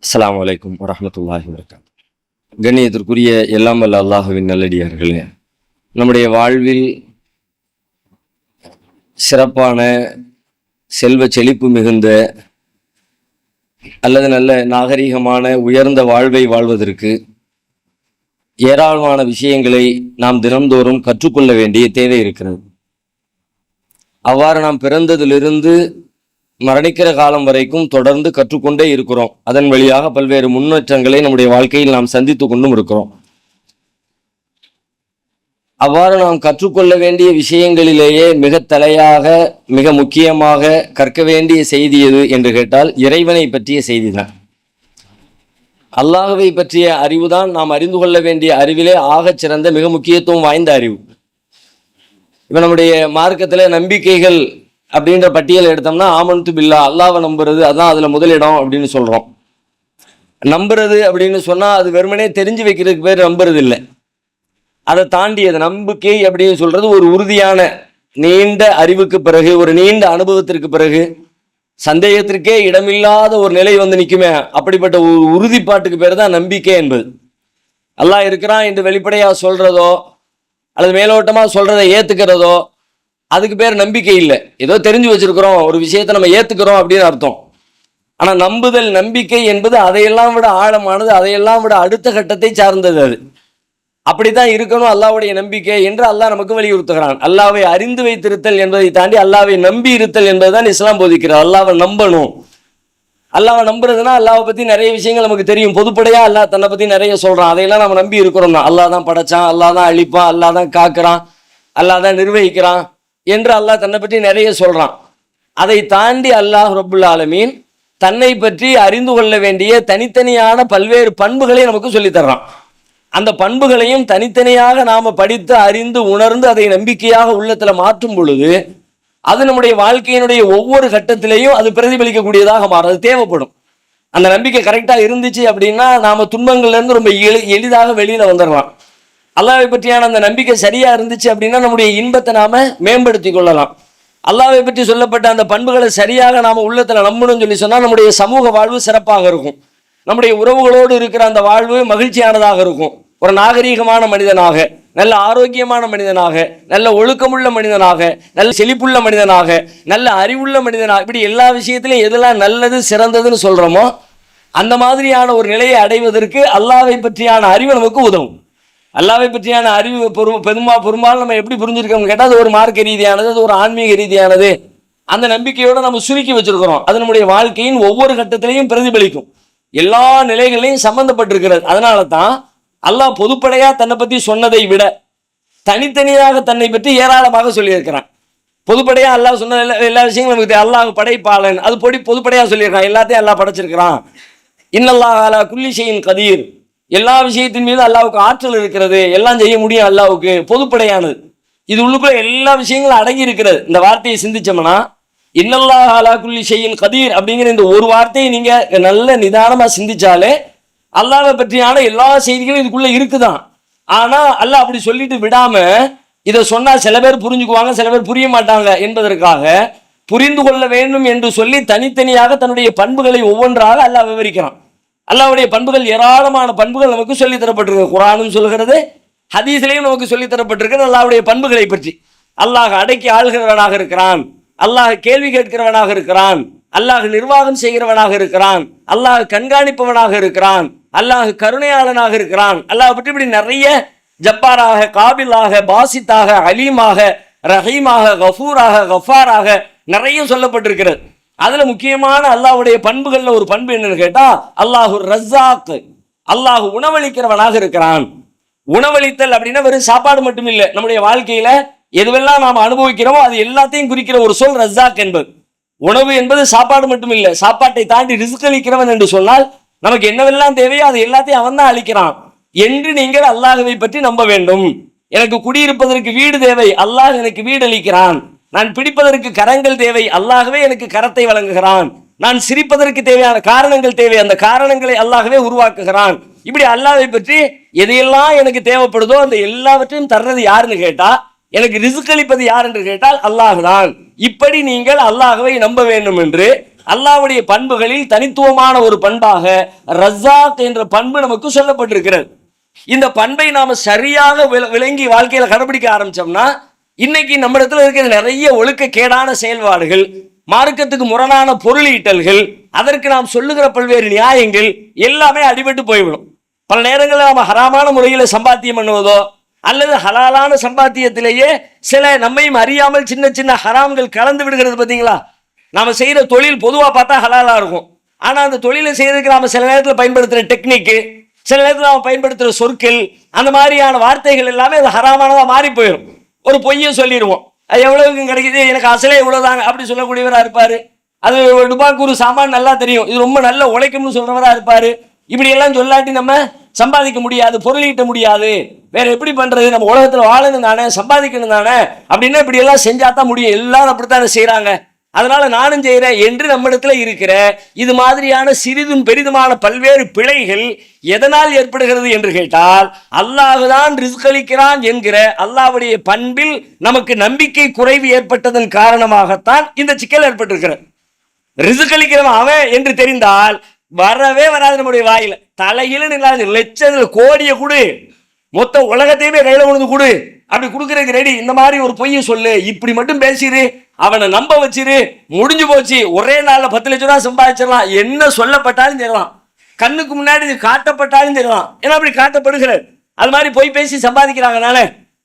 அஸ்ஸலாமு அலைக்கும் வரஹ்மத்துல்லாஹி வபரகாத்துஹு. கண்ணியத்திற்குரிய எல்லாம் வல்ல அல்லாஹுவின் நல்லடியார்களே, நம்முடைய வாழ்வில் சிறப்பான செல்வ செழிப்பு மிகுந்த அல்லது நல்ல நாகரீகமான உயர்ந்த வாழ்வை வாழ்வதற்கு ஏராளமான விஷயங்களை நாம் தினம்தோறும் கற்றுக்கொள்ள வேண்டிய தேவை இருக்கிறது. அவ்வாறு நாம் பிறந்ததிலிருந்து மரணிக்கிற காலம் வரைக்கும் தொடர்ந்து கற்றுக்கொண்டே இருக்கிறோம். அதன் வழியாக பல்வேறு முன்னேற்றங்களை நம்முடைய வாழ்க்கையில் நாம் சந்தித்து கொண்டும் இருக்கிறோம். அவ்வாறு நாம் கற்றுக்கொள்ள வேண்டிய விஷயங்களிலேயே மிக தலையாக மிக முக்கியமாக கற்க வேண்டிய செய்தி எது என்று கேட்டால் இறைவனை பற்றிய செய்தி தான். அல்லாஹ்வை பற்றிய அறிவுதான் நாம் அறிந்து கொள்ள வேண்டிய அறிவிலே ஆகச் சிறந்த மிக முக்கியத்துவம் வாய்ந்த அறிவு. இப்போ நம்முடைய மார்க்கத்தில் நம்பிக்கைகள் அப்படின்ற பட்டியல் எடுத்தோம்னா ஆமன்து பில்லா, அல்லாஹ்வை நம்புறது அதான் அதில் முதலிடம் அப்படின்னு சொல்கிறோம். நம்புறது அப்படின்னு சொன்னால் அது வெறுமனே தெரிஞ்சு வைக்கிறதுக்கு பேர் நம்புறது இல்லை. அதை தாண்டியது நம்பிக்கை அப்படின்னு சொல்கிறது ஒரு உறுதியான நீண்ட அறிவுக்கு பிறகு, ஒரு நீண்ட அனுபவத்திற்கு பிறகு சந்தேகத்திற்கே இடமில்லாத ஒரு நிலை வந்து நிற்குமே, அப்படிப்பட்ட ஒரு உறுதிப்பாட்டுக்கு பேர் தான் நம்பிக்கை என்பது. அல்லாஹ் இருக்கிறான் என்று வெளிப்படையாக சொல்கிறதோ அல்லது மேலோட்டமாக சொல்கிறத ஏற்றுக்கிறதோ அதுக்கு பேர் நம்பிக்கை இல்லை. ஏதோ தெரிஞ்சு வச்சிருக்கிறோம், ஒரு விஷயத்தை நம்ம ஏற்றுக்கிறோம் அப்படின்னு அர்த்தம். ஆனால் நம்புதல், நம்பிக்கை என்பது அதையெல்லாம் விட ஆழமானது, அதையெல்லாம் விட அடுத்த கட்டத்தை சார்ந்தது. அது அப்படித்தான் இருக்கணும் அல்லாஹ்வுடைய நம்பிக்கை என்று அல்லாஹ் நமக்கு வலியுறுத்துகிறான். அல்லாஹ்வை அறிந்து வைத்திருத்தல் என்பதை தாண்டி அல்லாஹ்வை நம்பி இருத்தல் என்பதுதான் இஸ்லாம் போதிக்கிறார். அல்லாஹ்வை நம்பணும். அல்லாஹ்வை நம்புறதுன்னா அல்லாஹ்வை பற்றி நிறைய விஷயங்கள் நமக்கு தெரியும். பொதுப்படையாக அல்லாஹ் தன்னை பற்றி நிறைய சொல்கிறான். அதையெல்லாம் நம்ம நம்பி இருக்கிறோம் தான். அல்லாஹ் தான் படைச்சான், அல்லாஹ் தான் அழிப்பான், அல்லாஹ் தான் காக்கிறான், அல்லாஹ் தான் நிர்வகிக்கிறான் என்று அல்லாஹ் தன்னை பற்றி நிறைய சொல்கிறான். அதை தாண்டி அல்லாஹ் ரப்புல் ஆலமீன் தன்னை பற்றி அறிந்து கொள்ள வேண்டிய தனித்தனியான பல்வேறு பண்புகளை நமக்கு சொல்லித்தர்றான். அந்த பண்புகளையும் தனித்தனியாக நாம் படித்து அறிந்து உணர்ந்து அதை நம்பிக்கையாக உள்ளத்தில் மாற்றும் பொழுது அது நம்முடைய வாழ்க்கையினுடைய ஒவ்வொரு கட்டத்திலையும் அது பிரதிபலிக்கக்கூடியதாக மாறும். அது தேவைப்படும். அந்த நம்பிக்கை கரெக்டாக இருந்துச்சு அப்படின்னா நாம் துன்பங்கள்லேருந்து ரொம்ப எளிதாக வெளியில் வந்துடலாம். அல்லாஹ்வை பற்றியான அந்த நம்பிக்கை சரியாக இருந்துச்சு அப்படின்னா நம்முடைய இன்பத்தை நாம் மேம்படுத்தி கொள்ளலாம். அல்லாஹ்வை பற்றி சொல்லப்பட்ட அந்த பண்புகளை சரியாக நாம் உள்ளத்தில் நம்பணும்னு சொல்லி சொன்னால் நம்முடைய சமூக வாழ்வு சிறப்பாக இருக்கும். நம்முடைய உறவுகளோடு இருக்கிற அந்த வாழ்வு மகிழ்ச்சியானதாக இருக்கும். ஒரு நாகரீகமான மனிதனாக, நல்ல ஆரோக்கியமான மனிதனாக, நல்ல ஒழுக்கமுள்ள மனிதனாக, நல்ல செழிப்புள்ள மனிதனாக, நல்ல அறிவுள்ள மனிதனாக, இப்படி எல்லா விஷயத்திலையும் எதெல்லாம் நல்லது சிறந்ததுன்னு சொல்கிறோமோ அந்த மாதிரியான ஒரு நிலையை அடைவதற்கு அல்லாஹ்வை பற்றியான அறிவு நமக்கு உதவும். அல்லாஹ்வை பற்றியான அறிவு பெரும்பாலும் நம்ம எப்படி புரிஞ்சிருக்கோம்னு கேட்டால் அது ஒரு மார்க்க ரீதியானது, அது ஒரு ஆன்மீக ரீதியானது. அந்த நம்பிக்கையோடு நம்ம சுருக்கி வச்சிருக்கிறோம். அது நம்முடைய வாழ்க்கையின் ஒவ்வொரு கட்டத்திலையும் பிரதிபலிக்கும், எல்லா நிலைகளையும் சம்பந்தப்பட்டிருக்கிறது. அதனால தான் அல்லாஹ் பொதுப்படையாக தன்னை பற்றி சொன்னதை விட தனித்தனியாக தன்னை பற்றி ஏராளமாக சொல்லியிருக்கிறான். பொதுப்படையாக அல்லாஹ் சொன்ன எல்லா விஷயங்களும் நமக்கு அல்லாஹ் படைப்பாளன், அது பொதுப்படையாக சொல்லியிருக்கான். எல்லாத்தையும் அல்லாஹ் படைச்சிருக்கிறான். இன்னல்லாஹ் அலா குல்லி ஷைஇன் கதீர், எல்லா விஷயத்தின் மீது அல்லாஹ்வுக்கு ஆற்றல் இருக்கிறது, எல்லாம் செய்ய முடியும் அல்லாஹ்வுக்கு, பொதுப்படையானது. இது உள்ளுக்குள்ள எல்லா விஷயங்களும் அடங்கி இருக்கிறது. இந்த வார்த்தையை சிந்திச்சோம்னா இன்னல்லாஹ் அலா குல்லி ஷைஇன் கதீர் அப்படிங்கிற இந்த ஒரு வார்த்தையை நீங்கள் நல்ல நிதானமாக சிந்திச்சாலே அல்லாஹ்வை பற்றியான எல்லா செய்திகளும் இதுக்குள்ள இருக்குதான். ஆனால் அல்லாஹ் அப்படி சொல்லிட்டு விடாம இதை சொன்னால் சில பேர் புரிஞ்சுக்குவாங்க, சில பேர் புரிய மாட்டாங்க என்பதற்காக புரிந்து கொள்ள வேண்டும் என்று சொல்லி தனித்தனியாக தன்னுடைய பண்புகளை ஒவ்வொன்றாக அல்லாஹ் விவரிக்கிறான். அல்லாஹ்வுடைய பண்புகள், ஏராளமான பண்புகள் நமக்கு சொல்லி தரப்பட்டிருக்கு. குர்ஆனும் சொல்கிறது, ஹதீஸ்லையும் நமக்கு சொல்லி தரப்பட்டிருக்கு. அல்லாஹ்வுடைய பண்புகளை பற்றி அல்லாஹ் அடக்கி ஆள்கிறவனாக இருக்கிறான், அல்லாஹ் கேள்வி கேட்கிறவனாக இருக்கிறான், அல்லாஹ் நிர்வாகம் செய்கிறவனாக இருக்கிறான், அல்லாஹ் கண்காணிப்பவனாக இருக்கிறான், அல்லாஹ் கருணையாளனாக இருக்கிறான். அல்லாஹ் பற்றி இப்படி நிறைய ஜப்பாராக, காபிலாக, பாசித்தாக, அலீமாக, ரஹீமாக, கஃபூராக, கஃபாராக நிறைய சொல்லப்பட்டிருக்கிறது. அதுல முக்கியமான அல்லாஹ்வுடைய பண்புகள்ல ஒரு பண்பு என்னன்னு கேட்டா அல்லாஹு ரஸாக், அல்லாஹ் உணவளிக்கிறவனாக இருக்கிறான். உணவளித்தல் அப்படின்னா வெறும் சாப்பாடு மட்டும் இல்லை. நம்முடைய வாழ்க்கையில எதுவெல்லாம் நாம் அனுபவிக்கிறோமோ அது எல்லாத்தையும் குறிக்கிற ஒரு சொல் ரஸாக் என்பது. உணவு என்பது சாப்பாடு மட்டும் இல்லை, சாப்பாட்டை தாண்டி ரிஸ்க் அளிக்கிறவன் என்று சொன்னால் நமக்கு என்னவெல்லாம் தேவையோ அது எல்லாத்தையும் அவன் தான் அளிக்கிறான் என்று நீங்கள் அல்லாஹ்வை பற்றி நம்ப வேண்டும். எனக்கு குடியிருப்பதற்கு வீடு தேவை, அல்லாஹ் எனக்கு வீடு அளிக்கிறான். நான் பிடிப்பதற்கு கரங்கள் தேவை, அல்லாஹ்வே எனக்கு கரத்தை வழங்குகிறான். நான் சிரிப்பதற்கு தேவையான காரணங்கள் தேவை, அந்த காரணங்களை அல்லாஹ்வே உருவாக்குகிறான். இப்படி அல்லாஹ்வை பற்றி எதையெல்லாம் எனக்கு தேவைப்படுதோ அந்த எல்லாவற்றையும் தர்றது யாருன்னு கேட்டா, எனக்கு ரிஸ்க் அளிப்பது யார் என்று கேட்டால் அல்லாஹ் தான். இப்படி நீங்கள் அல்லாஹ்வை நம்ப வேண்டும் என்று அல்லாஹ்வுடைய பண்புகளில் தனித்துவமான ஒரு பண்பாக ரஸாக் என்ற பண்பு நமக்கு சொல்லப்பட்டிருக்கிறது. இந்த பண்பை நாம சரியாக விளங்கி வாழ்க்கையில கடைபிடிக்க ஆரம்பிச்சோம்னா, இன்னைக்கு நம்ம இடத்துல இருக்கிற நிறைய ஒழுக்கக்கேடான செயல்பாடுகள், மார்க்கத்துக்கு முரணான பொருளீட்டல்கள், அதற்கு நாம் சொல்லுகிற பல்வேறு நியாயங்கள் எல்லாமே அடிபட்டு போய்விடும். பல நேரங்களில் நம்ம ஹராமான முறையில் சம்பாத்தியம் பண்ணுவதோ அல்லது ஹலாலான சம்பாத்தியத்திலேயே சில நம்மையும் அறியாமல் சின்ன சின்ன ஹராம்கள் கலந்து விடுகிறது. பார்த்தீங்களா, நாம செய்யற தொழில் பொதுவாக பார்த்தா ஹலாலா இருக்கும். ஆனால் அந்த தொழிலை செய்யறதுக்கு நாம சில நேரத்தில் பயன்படுத்துகிற டெக்னிக்கு, சில நேரத்தில் நாம பயன்படுத்துகிற சொற்கள், அந்த மாதிரியான வார்த்தைகள் எல்லாமே அது ஹராமானதாக மாறி போயிடும். ஒரு பொய்யை சொல்லிடுவோம், அது எவ்வளவுக்கு கிடைக்குது, எனக்கு அசலே இவ்வளவுதாங்க அப்படி சொல்லக்கூடியவராக இருப்பாரு. அது ரூபாய்க்கு ஒரு சாமான் நல்லா தெரியும், இது ரொம்ப நல்ல உழைக்கும்னு சொல்றவராக இருப்பாரு. இப்படி எல்லாம் சொல்லாட்டி நம்ம சம்பாதிக்க முடியாது, பொருளீட்ட முடியாது, வேற எப்படி பண்றது, நம்ம உலகத்தில் வாழணும் தானே, சம்பாதிக்கணும் தானே, அப்படின்னா இப்படி எல்லாம் செஞ்சா தான் முடியும், எல்லாரும் அப்படித்தானே செய்யறாங்க, அதனால நானும் செய்யறேன் என்று நம்மிடத்துல இருக்கிற இது மாதிரியான சிறிதும் பெரிதுமான பல்வேறு பிழைகள் எதனால் ஏற்படுகிறது என்று கேட்டால், அல்லாஹ்தான் ரிஸ்க் அளிக்கிறான் என்கிற அல்லாஹ்வுடைய பண்பில் நமக்கு நம்பிக்கை குறைவு ஏற்பட்டதன் காரணமாகத்தான் இந்த சிக்கல் ஏற்பட்டிருக்கிறது. ரிஸ்க் அளிக்கிறவன் அவன் என்று தெரிந்தால் வரவே வராது நம்முடைய வாயில. தலையில லட்சங்கள் கோடியை கொடு, மொத்த உலகத்தையுமே கையில கொண்டு கொடு, அப்படி கொடுக்கறதுக்கு ரெடி, இந்த மாதிரி ஒரு பொய்யை சொல்லு, இப்படி மட்டும் பேசிடு, அவனை நம்ப வச்சிரு, முடிஞ்சு போச்சு, ஒரே நாள்ல 10 லட்சம் ரூபாய் சம்பாதிச்சிடலாம், என்ன சொல்லப்பட்டாலும் தெரியலாம், கண்ணுக்கு முன்னாடி காட்டப்பட்டாலும் தெரியலாம். ஏன்னா அப்படி காட்டப்படுகிறது. அது மாதிரி பொய் பேசி சம்பாதிக்கிறாங்கனால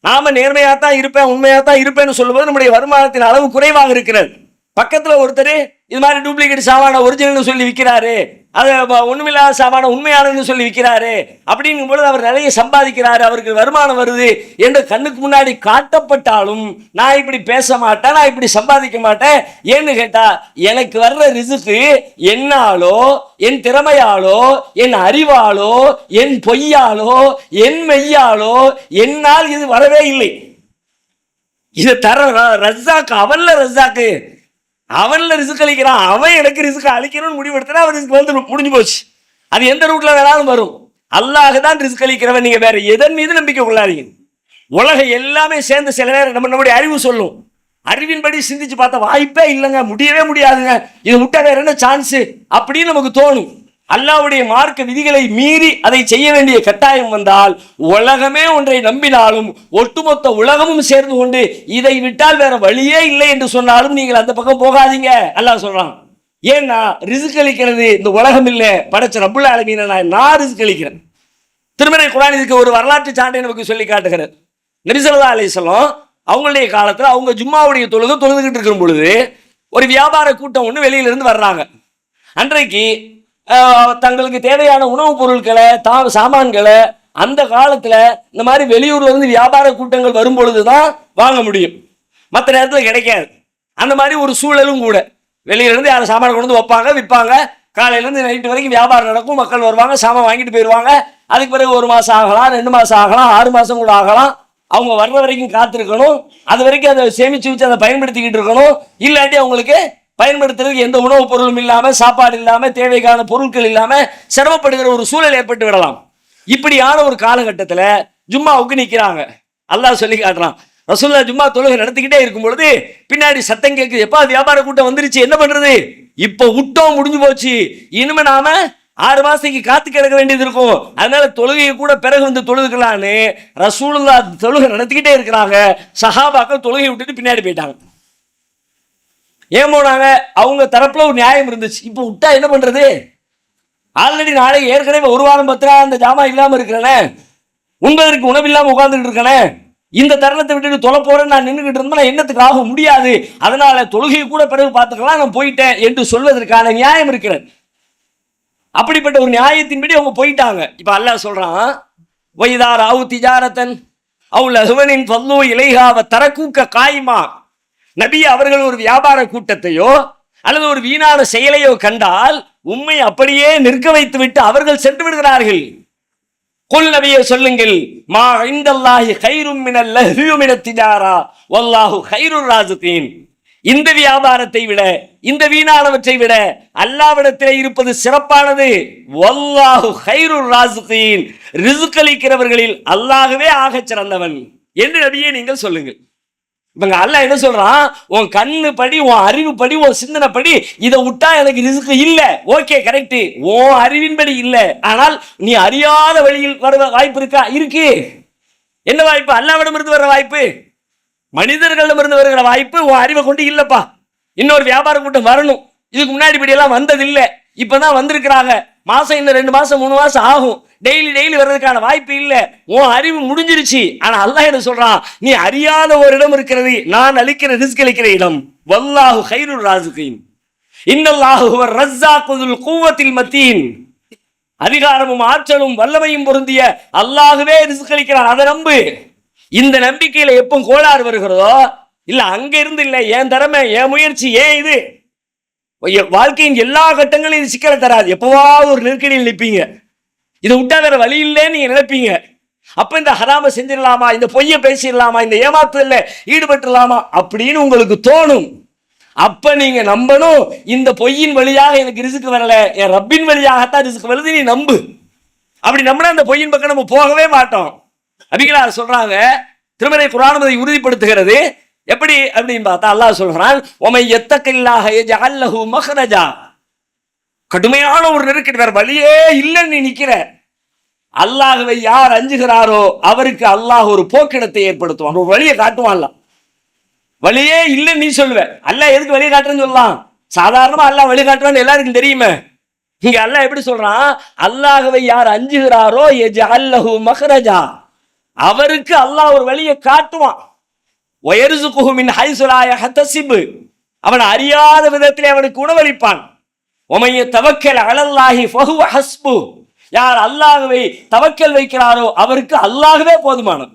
நாம நேர்மையாத்தான் இருப்பேன், உண்மையாத்தான் இருப்பேன்னு சொல்லும்போது நம்முடைய வருமானத்தின் அளவு குறைவாக இருக்கிறது. பக்கத்துல ஒருத்தர் இது மாதிரி டூப்ளிகேட் சாமான ஒரிஜினல் சொல்லி விற்கிறாரு, அது ஒண்ணுமில்லாத சாமான உண்மையானதுன்னு சொல்லி விற்கிறாரு, அப்படிங்கும் பொழுது அவர் நிறைய சம்பாதிக்கிறாரு, அவருக்கு வருமானம் வருது என்று கண்ணுக்கு முன்னாடி காட்டப்பட்டாலும் நான் இப்படி பேச மாட்டேன், நான் இப்படி சம்பாதிக்க மாட்டேன். ஏன்னு கேட்டா, எனக்கு வர்ற ரிஸ்க் என்னாலோ, என் திறமையாலோ, என் அறிவாலோ, என் பொய்யாலோ, என் மெய்யாலோ என்னால் இது வரவே இல்லை. இது தர ரஸாக்கு, அவன்ல ரஸாக்கு, அவன்ல ரிஸ்க் அளிக்கிறான், அவன் எனக்கு ரிஸ்க் அளிக்கணும்னு முடிவெடுத்தா அவன் ரிஸ்க் வந்து முடிஞ்சு போச்சு. அது எந்த ரூட்ல வேணாலும் வரும். அல்லாஹ் தான் ரிஸ்க் அளிக்கிறவன். நீங்க வேற எதன் மீது நம்பிக்கை கொள்ளாதீங்க. உலகம் எல்லாமே சேர்ந்து சில நேரம் நம்முடைய அறிவு சொல்லும், அறிவின்படி சிந்திச்சு பார்த்தா வாய்ப்பே இல்லைங்க, முடியவே முடியாதுங்க, இது விட்டா வேற என்ன சான்ஸ் அப்படின்னு நமக்கு தோணும். அல்லாஹ்வுடைய மார்க்க விதிகளை மீறி அதை செய்ய வேண்டிய கட்டாயம் வந்தால், உலகமே ஒன்றை நம்பினாலும் ஒட்டுமொத்த உலகமும் சேர்ந்து கொண்டு இதை விட்டால் வேற வழியே இல்லை என்று சொன்னாலும் நீங்கள் அந்த பக்கம் போகாதீங்க அல்லாஹ் சொல்றான். ஏன்னா ரிஸ்க் அளிக்கிறது இந்த உலகம் இல்லை, படைச்ச ரப்புல் ஆலமீன் நான் ரிஸ்க் அளிக்கிறேன். திருமறை குர்ஆன் இதுக்கு ஒரு வரலாற்று சான்றை நமக்கு சொல்லி காட்டுகிறது. நபி ஸல்லல்லாஹு அலைஹி வஸல்லம் அவங்களுடைய காலத்தில் அவங்க ஜும்மாவுடைய தொழுதுகிட்டு இருக்கும் பொழுது ஒரு வியாபார கூட்டம் ஒன்று வெளியிலிருந்து வர்றாங்க. அன்றைக்கு தங்களுக்கு தேவையான உணவுப் பொருட்களை, சாமான்களை அந்த காலத்துல இந்த மாதிரி வெளியூர்ல இருந்து வியாபார கூட்டங்கள் வரும் பொழுதுதான் வாங்க முடியும், மற்ற நேரத்தில் கிடைக்காது. அந்த மாதிரி ஒரு சூழலும் கூட. வெளியில இருந்து யாரும் சாமான கொண்டு வந்து வைப்பாங்க, விற்பாங்க, காலையில இருந்து நைட்டு வரைக்கும் வியாபாரம் நடக்கும், மக்கள் வருவாங்க, சாமான் வாங்கிட்டு போயிடுவாங்க. அதுக்கு பிறகு 1 மாசம் ஆகலாம், 2 மாசம் ஆகலாம், 6 மாசம் கூட ஆகலாம். அவங்க வர்ற வரைக்கும் காத்திருக்கணும், அது வரைக்கும் அதை சேமிச்சு வச்சு அதை பயன்படுத்திக்கிட்டு இருக்கணும். இல்லாட்டி அவங்களுக்கு பயன்படுத்துறதுக்கு எந்த உணவுப் பொருளும் இல்லாம, சாப்பாடு இல்லாம, தேவைக்கான பொருட்கள் இல்லாம சிரமப்படுகிற ஒரு சூழல் ஏற்பட்டு விடலாம். இப்படியான ஒரு காலகட்டத்தில் ஜும்மாவுக்கு நிற்கிறாங்க. அல்லாஹ் சொல்லி காட்டுறான், ரசூலுல்லாஹ் ஜும்மா தொழுகை நடத்திக்கிட்டே இருக்கும் பொழுது பின்னாடி சத்தம் கேட்குது, எப்பா வியாபார கூட்டம் வந்துருச்சு, என்ன பண்றது, இப்போ விட்டோம், முடிஞ்சு போச்சு, இனிமே நாம 6 மாசத்துக்கு காத்து கிடக்க வேண்டியது இருக்கும், அதனால தொழுகையை கூட பிறகு வந்து தொழுதுக்கலான்னு ரசூலுல்லாஹ் தொழுகை நடத்திக்கிட்டே இருக்கிறாங்க. சஹாபாக்கள் தொழுகையை விட்டுட்டு பின்னாடி போயிட்டாங்க. ஏன் போனாங்க? அவங்க தரப்புல ஒரு நியாயம் இருந்துச்சு. இப்போ விட்டா என்ன பண்றது, ஆல்ரெடி நாளைக்கு ஏற்கனவே 1 வாரம் 10 நாள் அந்த ஜாமா இல்லாம இருக்கிறேனே, உண்பதற்கு உணவு இல்லாம உட்கார்ந்துட்டு இருக்கனே, இந்த தருணத்தை விட்டுட்டு தொலை போறேன்னு நான் நின்றுகிட்டு இருந்தேன், என்னத்துக்கு ஆக முடியாது, அதனால தொழுகையை கூட பிறகு பார்த்துக்கலாம், நான் போயிட்டேன் என்று சொல்வதற்கான நியாயம் இருக்கிறது. அப்படிப்பட்ட ஒரு நியாயத்தின்படி அவங்க போயிட்டாங்க. இப்ப அல்லாஹ் சொல்றான், வைதார் அவு திஜாரத்தன் அவு லஹ்வனின் ஃபல்லு இலைஹா வ தரக்கூக்க காயிமா. நபி அவர்கள் ஒரு வியாபார கூட்டத்தையோ அல்லது ஒரு வீணான செயலையோ கண்டால் உம்மை அப்படியே நிற்க வைத்து விட்டு அவர்கள் சென்று விடுகிறார்கள். குல் நபியே சொல்லுங்கள், மா இந்தல்லாஹி கைரும் மினல் லஹ்வி மினத் திஜாரா வல்லாஹு கைருர் ராஸிகீன். இந்த வியாபாரத்தை விட, இந்த வீணானவற்றை விட அல்லாஹ்விடத்திலே இருப்பது சிறப்பானது. வல்லாஹு கைருர் ராஸிகீன், ரிஸ்க் அளிக்கிறவர்களில் அல்லாஹ்வே ஆகச் சிறந்தவன் என்று நபியே நீங்கள் சொல்லுங்கள். இவங்க அல்லாஹ் என்ன சொல்றான், உன் கண்ணு படி, உன் அறிவு படி, உன் சிந்தனை படி இதை விட்டா எனக்கு ரிஸ்க் இல்ல. ஓகே கரெக்ட், உன் அறிவின்படி இல்ல, ஆனால் நீ அறியாத வழியில் வர வாய்ப்பு இருக்கா? இருக்கு. என்ன வாய்ப்பு? அல்லாஹ்விடம் இருந்து வர்ற வாய்ப்பு, மனிதர்களிடம் இருந்து வருகிற வாய்ப்பு உன் அறிவை கொண்டு இல்லப்பா. இன்னொரு வியாபார கூட்டம் வரணும், இதுக்கு முன்னாடி இப்படி எல்லாம் வந்தது இல்லை, இப்பதான் வந்திருக்கிறாங்க, மாசம் இன்னும் 2 மாசம் 3 மாசம் ஆகும், டெய்லி வர்றதுக்கான வாய்ப்பு இல்லை, உன் அறிவு முடிஞ்சிருச்சு. ஆனா அல்லாஹ் என்ன சொல்றான், நீ அறியாத ஒரு இடம் இருக்கிறது, நான் அளிக்கிற ரிஸ்க் அளிக்கிற இடம். வல்லாஹு கைருர் ராஸிகீன் இன்னல்லாஹு ஹுவர் ரஸ்ஸாகுல் குவத்தில் மத்தீன். அதிகாரமும் ஆற்றலும் வல்லமையும் பொருந்திய அல்லாஹ்வே ரிஸ்க் அளிக்கிறான், அதை நம்பு. இந்த நம்பிக்கையில எப்போ கோளாறு வருகிறதோ, இல்ல அங்க இருந்து இல்ல என் திறமை, என் முயற்சி, ஏன் இது வாழ்க்கையின் எல்லா கட்டங்களும் இது சிக்கலை தராது. எப்பவாவது ஒரு நெருக்கடியில் நிற்பீங்க, இதை விட்டா வேற வழி இல்லைன்னு நீங்க நினைப்பீங்க. அப்ப இந்த ஹராம செஞ்சிடலாமா, இந்த பொய்ய பேசிடலாமா, இந்த ஏமாத்துதல்ல ஈடுபட்டுலாமா அப்படின்னு உங்களுக்கு தோணும். அப்ப நீங்க நம்பணும், இந்த பொய்யின் வழியாக எனக்கு ரிஸ்க் வரல, என் ரப்பின் வழியாகத்தான் ரிஸ்க் வருது, நீ நம்பு. அப்படி நம்பினா அந்த பொய்யின் பக்கம் நம்ம போகவே மாட்டோம். நபிகளார் சொல்றாங்க, திருமறை குர்ஆன் அதை உறுதிப்படுத்துகிறது. எப்படி அப்படின்னு பார்த்தா அல்லாஹ் சொல்றான், ஒமை யத்தகில்லாஹ யஜஅல் லஹு மக்ரஜா. கடுமையான ஒரு நெருக்கடி, வேற வழியே இல்லைன்னு நீ நிக்கிற, அல்லாஹ்வை யார் அஞ்சுகிறாரோ அவருக்கு அல்லாஹ் ஒரு போக்கிடத்தை ஏற்படுத்துவான், ஒரு வழியை காட்டுவான்ல. வழியே இல்லைன்னு நீ சொல்லுவ, அல்லாஹ் எதுக்கு வழி காட்டுறேன்னு சொல்லலாம்? சாதாரணமா அல்லாஹ் வழி காட்டுவான்னு எல்லாருக்கும் தெரியுமே. இங்க அல்லாஹ் எப்படி சொல்றான், அல்லாஹ்வை யார் அஞ்சுகிறாரோ யஜஅல் லஹு மக்ரஜா, அவருக்கு அல்லாஹ் ஒரு வழியை காட்டுவான். வயர்சுகுஹு மின் ஹைஸு லா யஹ்தஸிப், அவன் அறியாத விதத்திலே அவனுக்கு உணவளிப்பான். ஒமைய தவக்கல் அலல்லாஹி ஃபஹுவ ஹஸ்பு, யார் அல்லாஹ்வை தவக்கல் வைக்கிறாரோ அவருக்கு அல்லாஹ்வே போதுமானது.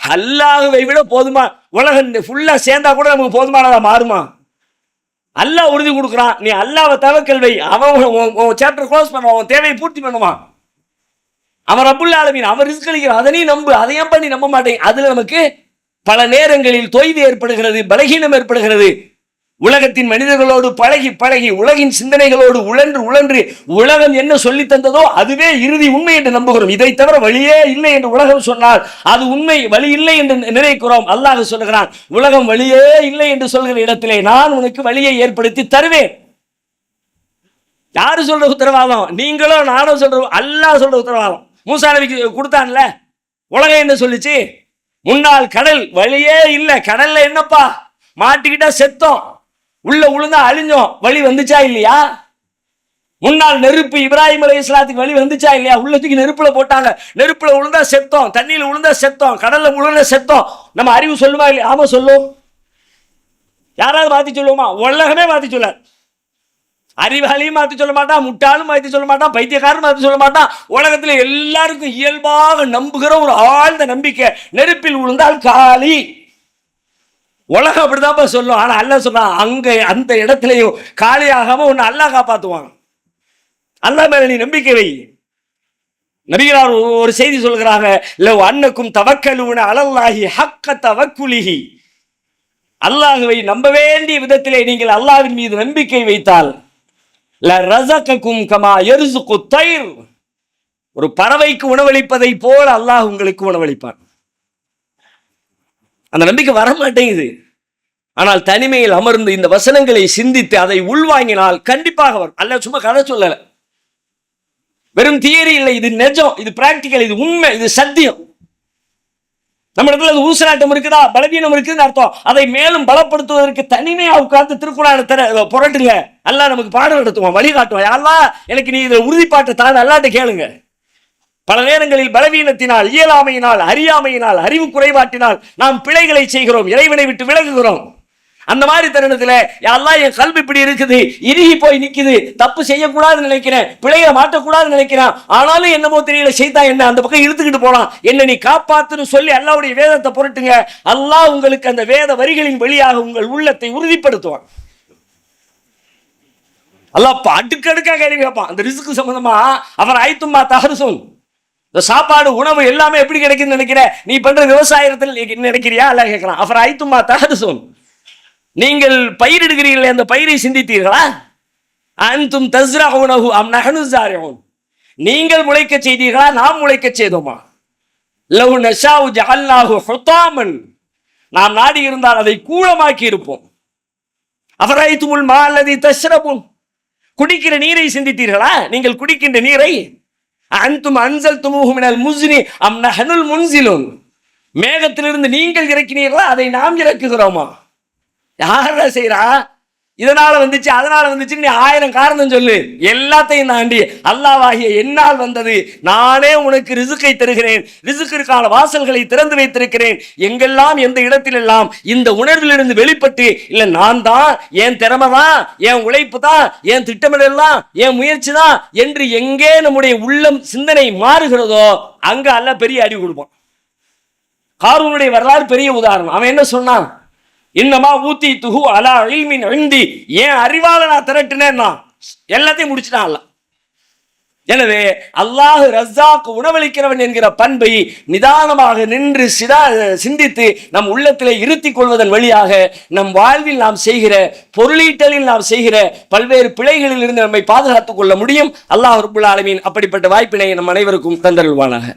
அல்லாஹ்வை விட போதுமா, உலகம் ஃபுல்லா சேர்ந்தா கூட நமக்கு போதுமானதா மாறுமா? அல்லாஹ் உறுதி கொடுக்குறான், நீ அல்லாஹ்வை தவக்கல் வை, அவன் சாப்டர் க்ளோஸ் பண்ணுவான், அவன் தேவையை பூர்த்தி பண்ணுவான். அவன் ரப்புல் ஆலமீன், அவன் ரிஸ்க் அளிக்கிறான், அதை நீ நம்பு. அதை ஏன் பண்ணி நம்ப மாட்டேன்? அதுல நமக்கு பல நேரங்களில் தொய்வு ஏற்படுகிறது, பலகீனம் ஏற்படுகிறது. உலகத்தின் மனிதர்களோடு பழகி உலகின் சிந்தனைகளோடு உழன்று உலகம் என்ன சொல்லி தந்ததோ அதுவே இறுதி உண்மை என்று நம்புகிறோம். இதை தவிர வழியே இல்லை என்று உலகம் சொன்னால் அது உண்மை, வழி இல்லை என்று நினைக்கிறோம். அல்லாஹ் சொல்லுகிறான், உலகம் வழியே இல்லை என்று சொல்கிற இடத்திலே நான் உனக்கு வழியை ஏற்படுத்தி தருவேன். யாரு சொல்ற உத்தரவாதம்? நீங்களோ நானோ சொல்ற? அல்லாஹ் சொல்ற உத்தரவாதம். மூசா நபிக்கு கொடுத்தான்ல, உலகம் என்ன சொல்லிச்சு? முன்னாள் கடல் வழியே இல்லை, கடல்ல என்னப்பா மாட்டிக்கிட்டா செத்தோம், உள்ள உளுந்தா அழிஞ்சோம், வழி வந்துச்சா இல்லையா? முன்னாள் நெருப்பு, இப்ராஹிம் அலைஹிஸ்ஸலாத்துக்கு வழி வந்துச்சா இல்லையா? உள்ளத்துக்கு நெருப்புல போட்டாங்க, நெருப்புல உளுந்தா செத்தோம், தண்ணியில உளுந்தா செத்தோம், கடல்ல உளுந்த செத்தோம். நம்ம அறிவு சொல்லுமா இல்லையா? ஆமா சொல்லும். யாராவது மாத்தி சொல்லுவோமா? உலகமே மாத்தி சொல்ல. அறிவாளியும் மாற்றி சொல்ல மாட்டான், முட்டாளும் மாற்றி சொல்ல மாட்டான், பைத்தியக்காரன் மாற்றி சொல்ல மாட்டான். உலகத்தில் எல்லாருக்கும் இயல்பாக நம்புகிற ஒரு ஆழ்ந்த நம்பிக்கை, நெருப்பில் விழுந்தால் காலி. உலகம் அப்படிதான் சொல்லும். ஆனா அல்லாஹ் சொல்றான், அங்க அந்த இடத்துலையும் காலியாகாம உன்னை அல்லாஹ் காப்பாத்துவான். அல்லாஹ் மேல நீ நம்பிக்கை வை. நபிகளார் ஒரு செய்தி சொல்கிறாங்க, லவ் அன்னக்கும் தவக்கலுன அலல்லாஹி ஹக்க தவக்குலிஹி, அல்லாஹ்வை நம்ப வேண்டிய விதத்திலே நீங்கள் அல்லாஹ்வின் மீது நம்பிக்கை வைத்தால் ஒரு பறவைக்கு உணவளிப்பதை போல அல்லாஹ் உங்களுக்கு உணவளிப்பான். அந்த நம்பிக்கை வரமாட்டேங்குது. ஆனால் தனிமையில் அமர்ந்து இந்த வசனங்களை சிந்தித்து அதை உள்வாங்கினால் கண்டிப்பாக வரும். அல்லாஹ் சும்மா கதை சொல்லல, வெறும் தியரி இல்லை, இது நிஜம், இது பிராக்டிக்கல், இது உண்மை, இது சத்தியம். நம்ம இடத்துல அது ஊசலாட்டம் இருக்குதா, பலவீனம் இருக்குதுன்னு அர்த்தம். அதை மேலும் பலப்படுத்துவதற்கு தனிமையா உட்கார்ந்து திருக்குறானை புரட்டுங்க, அல்லாஹ் நமக்கு பாடம் நடத்துவான், வழிகாட்டுவான். அல்லாஹ் எனக்கு நீ இதை உறுதிப்பாட்டை தான் அல்லாஹ்ட்ட கேளுங்க. பல நேரங்களில் பலவீனத்தினால், இயலாமையினால், அறியாமையினால், அறிவு குறைபாட்டினால் நாம் பிழைகளை செய்கிறோம், இறைவனை விட்டு விலகுகிறோம். அந்த மாதிரி தருணத்தில் அல்லாஹ் என் கல்வி இப்படி இருக்குது, இறுகி போய் நிக்குது, தப்பு செய்யக்கூடாதுன்னு நினைக்கிறேன், பிழைகளை மாற்றக்கூடாதுன்னு நினைக்கிறேன், ஆனாலும் என்னமோ தெரியல சைத்தான் என்ன அந்த பக்கம் இழுத்துக்கிட்டு போலாம், என்ன நீ காப்பாத்துன்னு சொல்லி அல்லாஹ்வுடைய வேதத்தை புரட்டுங்க. அல்லாஹ் உங்களுக்கு அந்த வேத வரிகளின் வழியாக உங்கள் உள்ளத்தை உறுதிப்படுத்துவான். அல்லாஹ் அடுக்கடுக்கா கேள்வி கேட்பான். அந்த ரிஸ்க் சம்பந்தமா அவர் ஐத்துமா தஹர்சுன், இந்த சாப்பாடு உணவு எல்லாமே எப்படி கிடைக்குதுன்னு நினைக்கிற, நீ பண்ற விவசாயத்தில் நினைக்கிறியா? அல்லாஹ் கேட்கலாம். அவர் ஐத்துமா தஹர்சுன், நீங்கள் பயிரிடுகிறீர்களே அந்த பயிரை சிந்தித்தீர்களா? அன்தும் தஸ்ரஊனஹு அம் நஹ்னு ஸாரிஊன், நீங்கள் முளைக்க செய்தீர்களா நாம் முளைக்க செய்தோமா? லவ் நஷாஉ ஜஅல்நாஹு ஹுதாமன், நாம் நாடி இருந்தால் அதை கூலமாக்கி இருப்போம். அஃபரைதுமுல் மா அல்லதி தஷ்ரபுன், குடிக்கிற நீரை சிந்தித்தீர்களா? நீங்கள் குடிக்கின்ற நீரை அன்தும் அன்சல்துமூஹு மினல் முஸ்னி அம் நஹ்னுல் முன்சிலுன், மேகத்திலிருந்து நீங்கள் இறக்கினீர்களா அதை நாம் இறக்குகிறோமா? யார செய்யறா? இதனால வந்துச்சு அதனால வந்துச்சு நீ 1000 காரணம் சொல்லு, எல்லாத்தையும் தாண்டி அல்லாஹ்வாகிய என்னால் வந்தது, நானே உனக்கு ரிசுக்கை தருகிறேன், ரிசுக்கிற்கான வாசல்களை திறந்து வைத்திருக்கிறேன். எங்கெல்லாம் எந்த இடத்திலெல்லாம் இந்த உணர்விலிருந்து வெளிப்பட்டு இல்ல நான் தான், என் திறமை தான், என் உழைப்பு தான், என் திட்டமிடலாம், என் முயற்சி தான் என்று எங்கே நம்முடைய உள்ளம் சிந்தனை மாறுகிறதோ அங்க அல்லாஹ் பெரிய அறிவு கொடுப்பான். காரூனுடைய வரலாறு பெரிய உதாரணம். அவன் என்ன சொன்னான்? இன்னமா ஊத்தி துஹு அலா இல்மின் இந்தி, ஏன் அறிவால நான் திரட்டினேன்னா எல்லாத்தையும் முடிச்சுட்டான் அல்லாஹ். எனவே அல்லாஹ் ரஸாக், உணவளிக்கிறவன் என்கிற பண்பை நிதானமாக நின்று சிந்தித்து நம் உள்ளத்திலே இருத்திக் கொள்வதன் வழியாக நம் வாழ்வில் நாம் செய்கிற பொருளீட்டலில் நாம் செய்கிற பல்வேறு பிழைகளில் இருந்து நம்மை பாதுகாத்துக் கொள்ள முடியும். அல்லாஹ் ரப்புல் ஆலமீன் அப்படிப்பட்ட வாய்ப்பினை நம் அனைவருக்கும் தந்தருள்வானாக.